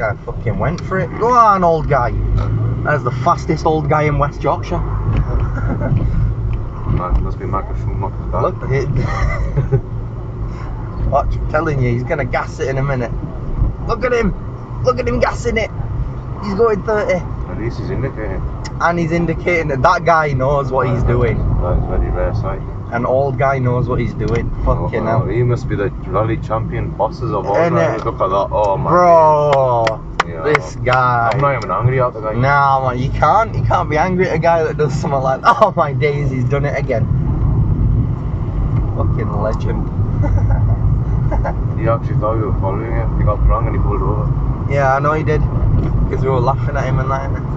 guy fucking went for it. Go on, old guy. That's the fastest old guy in West Yorkshire. Man, must be Michael Schumacher's dad. Look at it. Watch, I'm telling you, he's gonna gas it in a minute. Look at him gassing it. He's going 30. At least he's indicating. And he's indicating that guy knows what he's doing. That's very rare sight. An old guy knows what he's doing. Fucking hell. He must be the rally champion bosses of all. Look at that. Oh my. Bro, Yeah. this guy. I'm not even angry at the guy. Nah, man, you can't be angry at a guy that does something like that. Oh my days, he's done it again. Fucking legend. He actually thought we were following him. He got wrong and he pulled over. Yeah, I know he did. Because we were laughing at him and that.